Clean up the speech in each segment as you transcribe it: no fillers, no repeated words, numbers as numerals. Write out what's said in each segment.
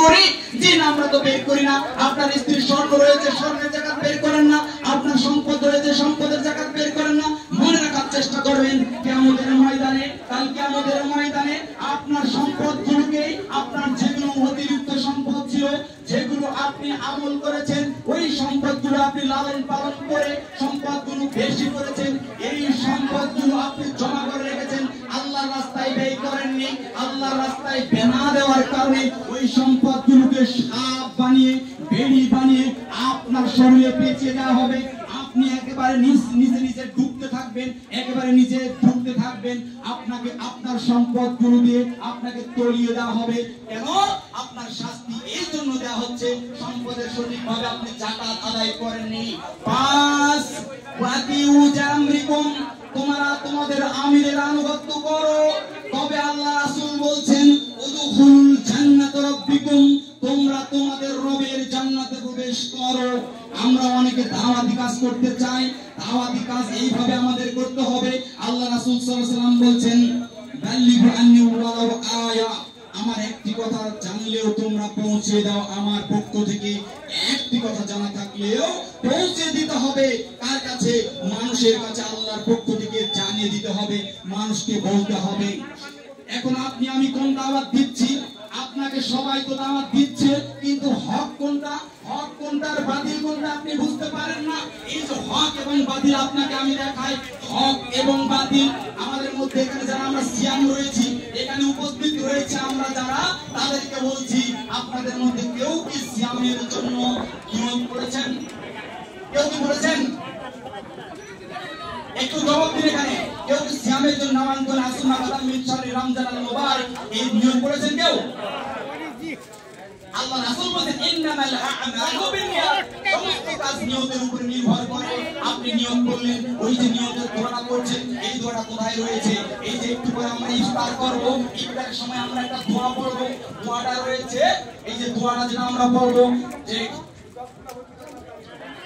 করি? জি না, আমরা তো বের করি না। আপনার স্ত্রীর স্বর্ণ রয়েছে, স্বর্ণের জাকাত বের করেন না। আপনার সম্পদ রয়েছে, সম্পদের জাকাত বের করেন না। মনে রাখার চেষ্টা করবেন, কিয়ামতের ময়দানে, কাল কিয়ামতের ময়দানে আপনার সম্পদগুলোকে, আপনার যেগুলো অতিরিক্ত সম্পদ ছিল, যেগুলো আপনি আমল করেছেন, ওই সম্পদগুলো আপনি লালন পালন করে সম্পদগুলো বেশি করেছেন, এই সম্পদগুলো আপনি জমা করে রেখেছেন, আল্লাহর রাস্তায় ব্যয় করেননি, আল্লাহর রাস্তায় বেনা দেওয়ার কারণে ওই সম্পদগুলোকে সাপ বানিয়ে, বেড়ি বানিয়ে আপনার শরীরে পেঁচিয়ে দেওয়া হবে। আপনি একেবারে নিজে নিজে ডুবতে থাকবেন, একেবারে নিজে ডুবতে থাকবেন। আপনাকে আপনার সম্পদগুলো দিয়ে আপনাকে তলিয়ে দেওয়া হবে। কেন? আপনার শাস্তি এই জন্য দেওয়া হচ্ছে, সম্পদের সঠিকভাবে আপনি জাকাত আদায় করেননি। 5 ওয়াতিউ জামরিকুম, তোমরা তোমাদের আমিরের আনুগত্য করো। তবে আল্লাহ রাসূল বলছেন উদখুল জান্নাত রাব্বিকুম, তোমরা তোমাদের রবের জান্নাতে প্রবেশ করো। আমরা অনেকে দাওয়াতি কাজ করতে চাই, দাওয়াতি কাজ এইভাবে আমাদের করতে হবে। আল্লাহ রাসূল সাল্লাল্লাহু আলাইহি ওয়াসাল্লাম বলছেন বাল্লিগু আন্নি ওয়ালাউ আয়া, আমার একটি কথা জানলেও তোমরা পৌঁছে দাও। আমার পক্ষ থেকে একটি কথা জানা থাকলেও পৌঁছে দিতে হবে। কার কাছে? মানুষের কাছে। আল্লাহর পক্ষ থেকে জানিয়ে দিতে হবে, মানুষকে বলতে হবে। এখন আপনি আমি কোন দাওয়াত দিচ্ছি? আপনাকে সবাই তো দাওয়াত দিচ্ছে, কিন্তু হক কোনটা, হক কোনটার বাতিল কোনটা আপনি বুঝতে পারেন না। এই যে হক এবং বাতিল আপনাকে আমি দেখাই, হক এবং বাতিল আমাদের মধ্যে এখানে যারা আমরা সিয়াম রয়েছি, এখানে উপস্থিত রয়েছে আমরা যারা, তাদেরকে বলছি আপনাদের মধ্যে কেউ কি সিয়ামের জন্য নিয়ম করেছেন? কেউ কি করেছেন? একটু জবাব দিন। এখানে কেউ কি সিয়ামের জন্য নামান করে আসুন না কথা মিন শাহরি রমজান আল মুবারক এই নিয়ম করেছেন কেউ? আল্লাহ রাসূল বলেন ইন্নামাল আ'মালু বিন্নিয়াত, সমস্ত কাজ নিয়তের উপর নির্ভর করে। আপনি নিয়ত করলেন, ওই যে নিয়তের দোয়াটা করছেন, এই দোয়াটা কোথায় রয়েছে? এই যে একটু পরে আমরা ইফতার করব, ইফতারের সময় আমরা একটা দোয়া পড়ব, দোয়াটা রয়েছে, এই যে দোয়াটা যেটা আমরা পড়ব, যে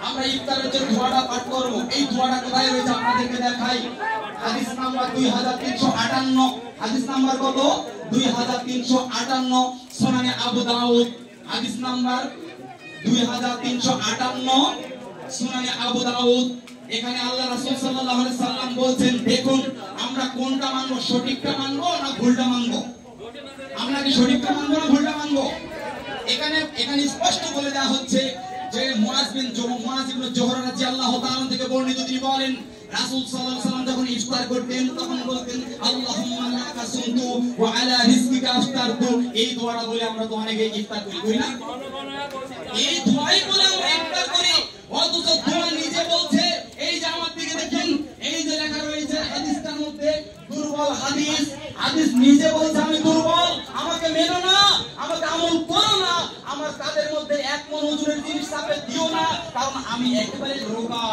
আমরা ইফতারের যে দোয়াটা পাঠ করব, এই দোয়াটা কোথায় রয়েছে আপনাদেরকে দেখাই। হাদিস নাম্বার 2358, হাদিস নাম্বার কত? 2358, সুনানে আবু দাউদ, হাদিস নাম্বার 2358, সুনানে আবু দাউদ। এখানে আল্লাহ রাসূল সাল্লাল্লাহু আলাইহি সাল্লাম বলেন, দেখুন আমরা কোনটা মানবো, সঠিকটা মানবো না ভুলটা মানবো? আমরা কি সঠিকটা মানবো না ভুলটা মানবো? এখানে স্পষ্ট বলে দেওয়া হচ্ছে যে মুআজ ইবনে জোহরা রাদিয়াল্লাহু তাআলা থেকে বর্ণিত, তিনি বলেন রাসূল সাল্লাল্লাহু আলাইহি ওয়াসাল্লাম যখন ইফতার করতেন তখন বলতেন আল্লাহুম্মা লাকা সুমতু ওয়া আলা রিজকিকা আফতারতু। এই দোয়াটা বলে আমরা তো অনেকে ইফতার করি না? এই দোয়াই বলে আমরা ইফতার করি, অথচ দোয়া নিজে বলছে, এই যে আমার দিকে দেখেন, এই যে লেখা রয়েছে হাদিসটার মধ্যে দুর্বল হাদিস, হাদিস নিজে বলছে আমি দুর্বল, আমাকে মেনো না, আমাকে আমল করো না, আমার কাদের মধ্যে এক মন ওজনের জিনিস চাপে দিও না, কারণ আমি একেবারে রোগা,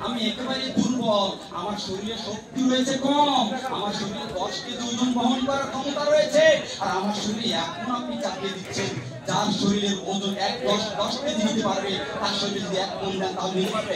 আমি একেবারে দুর্বল, আমার শরীরে শক্তি রয়েছে কম, আমার শরীরে 10 কেজি ওজন বহন করার ক্ষমতা রয়েছে, আর আমার শরীরে এখন আপনি চাপিয়ে দিচ্ছেন। যার শরীরের ওজন 10 কেজি নিতে পারবে, তার শরীরে যদি 1 মন দেন তাও নিতে পারবে?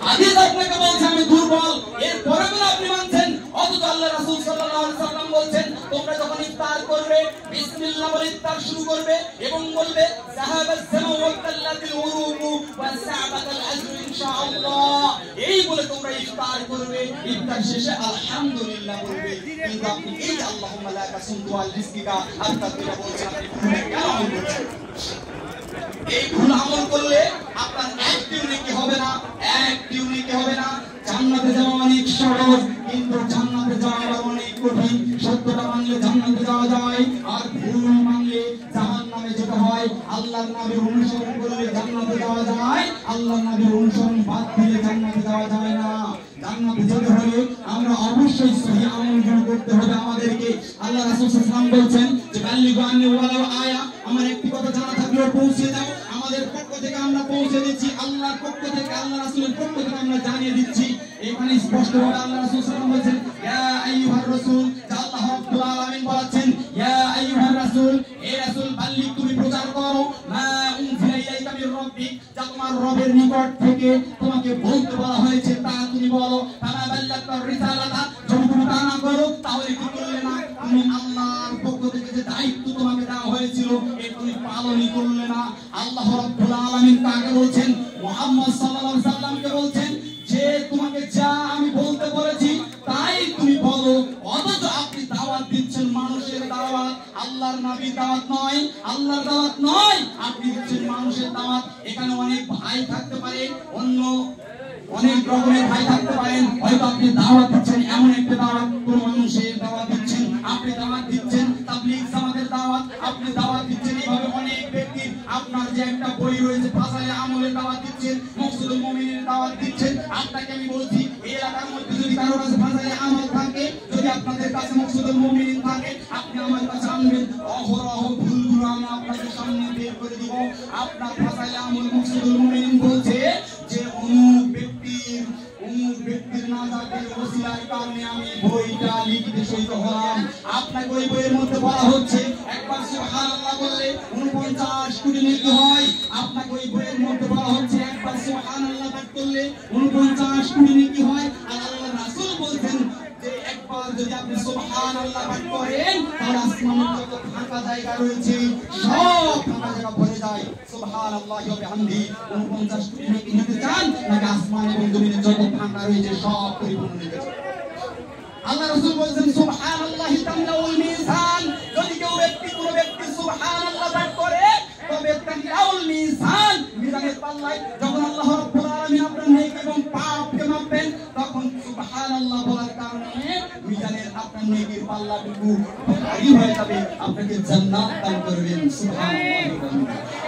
হাদিস আপনাকে বলছে আমি দুর্বল, এরপরে কেন আপনি মানছেন? অথচ আল্লাহ রাসূল সাল্লাল্লাহু আলাইহি সাল্লাম বলছেন তোমরা যখন ইফতার করবে বিসমিল্লাহ বলে ইফতার শুরু করবে এবং বলবে সাহাবাস সামু ওয়া তাল্লাতিল উরুকু ওয়া সা'বাতাল আজরু ইনশাআল্লাহ, এই বলে তোমরা ইফতার করবে, ইফতার শেষে আলহামদুলিল্লাহ বলবে। কিন্তু আপনি এই যে আল্লাহুম্মা লাকা সুমতু ওয়া রিজকিকা আফতারতু বলছেন, আপনি কেন আমল করছেন? এই ভুল আমল করলে আপনার একটিও নেকি হবে না, একটিও নেকি হবে না। জান্নাতে যাওয়া অনেক সহজ, কিন্তু জান্নাতে যাওয়া অনেক কঠিন। সত্যটা মানলে জান্নাতে যাওয়া যায়, আর ভুল মানলে জাহান্নামে যেতে হয়। আল্লাহর নবীর অনুসরণ করলে জান্নাতে যাওয়া যায়, আল্লাহর নবীর অনুসরণ বাদ দিলে জান্নাতে যাওয়া যায় না। জান্নাতে যেতে হলে আমরা অবশ্যই সহিহ আমলগুলো করতে হবে আমাদেরকে। আল্লাহ রাসূল সাল্লাল্লাহু আলাইহি ওয়াসাল্লাম বলেন যে বাল্লিগু আন্নি ওয়ালাউ আয়া, আমার একটি কথা জানা থাকলেও পৌঁছে দাও। আমাদের পক্ষ থেকে আমরা পৌঁছে দিচ্ছি, আল্লাহর পক্ষ থেকে, আল্লাহ রাসূলের পক্ষ থেকে আমরা জানিয়ে দিচ্ছি। এখানে স্পষ্টভাবে আল্লাহ রাসূল সাল্লাল্লাহু আলাইহি ওয়াসাল্লাম বলেন ইয়া আইয়ুহার রাসূল, আল্লাহ রাব্বুল আলামিন বলেন ইয়া আইয়ুহার রাসূল, হে রাসূল বাল্লিগ, তুমি প্রচার করো মা উনজিলা ইলাইকা মির রাব্বিক, যা তোমার রবের নিকট থেকে তোমাকে বলতে বলা হয়েছে তা তুমি বলো। তামা বাল্লাগতা রিসালাতা, যদি তুমি তা না করো তাহলে কি করলে না? তুমি আল্লাহর পক্ষ থেকে যে দায়িত্ব তোমাকে দেওয়া হয়েছিল এই তুমি পালন পালনই করলে না। আল্লাহ রাব্বুল আলামিন কাকে বলছেন? মুহাম্মদ সাল্লাল্লাহু আলাইহি সাল্লামকে বলছেন যে তোমাকে যা আমি বলতে বলেছি তাই তুমি বলো, অথচ আপনি দাওয়াত দিচ্ছেন মানুষের দাওয়াত, আল্লাহর নবীর দাওয়াত নয়, আল্লাহর দাওয়াত নয়, আপনি দিচ্ছেন মানুষের দাওয়াত। এখানে অনেক ভাই থাকতে পারে, অন্য অনেক রকমের ভাই থাকতে পারেন, হয়তো আপনি দাওয়াত দিচ্ছেন এমন একটা দাওয়াত, কোন মানুষের দাওয়াত দিচ্ছেন, আপনি দাওয়াত দিচ্ছেন তাবলীগ জামাতের দাওয়াত, আপনি দাওয়াত দিচ্ছেন এইভাবে অনেক ব্যক্তি, আপনার যে একটা বই রয়েছে ফাসাইলে আমলের দাওয়াত দিচ্ছেন, মকসুদুল মুমিনের দাওয়াত দিচ্ছেন। আপনাকে আমি বলছি এই এলাকার মধ্যে যদি কারো কাছে ফাসাইলে আমল থাকে, যদি আপনাদের কাছে মকসুদুল মুমিন থাকে, আপনি আমার কাছে আনবেন, অহরহ ভুলগুলো আমি আপনাদের সামনে বের করে দিব। আপনার ফাসাইলে আমল মকসুদুল মুমিন বলছে যে অমুক ব্যক্তির নাজাতের ওসিলার কারণে আমি বইটা লিখতে সহিত হলাম। আপনাকে ওই বইয়ের মধ্যে বলা হচ্ছে একবার সুবহানাল্লাহ বললে 49 কোটি নেকি হয়। আপনাকে ওই বইয়ের মধ্যে বলা হচ্ছে একবার সুবহানাল্লাহ পাঠ করলে 49 কোটি নেকি হয়। আর আল্লাহর রাসূল বলেন যে একবার যদি আপনি সুবহানাল্লাহ পাঠ করেন তাহলে আসমানের যত ফাঁকা জায়গা রয়েছে সব ফাঁকা জায়গা ভরে যায়। সুবহানাল্লাহি ওয়া বিহামদিহি 49 কোটি নেকি নিতে চান নাকি আসমান এবং জমিনের যত ফাঁকা রয়েছে সব পরিপূর্ণ নিতে চান? আল্লাহ রাসূল বলেন সুবহানাল্লাহি তামলাউল মিজান, যদি কেউ কোন ব্যক্তি সুবহানাল্লাহ পাঠ করে তবে তামলাউল মিজান, মিজানের পাল্লায় যখন আল্লাহ রাব্বুল আলামিন আপনার নেকি এবং পাপকে মাপবেন তখন সুবহানাল্লাহ বলার কারণে মিজানের আপনার নেকির পাল্লাটুকু ভারী হয়ে যাবে, আপনাকে জান্নাত দান করবেন। সুবহানাল্লাহ।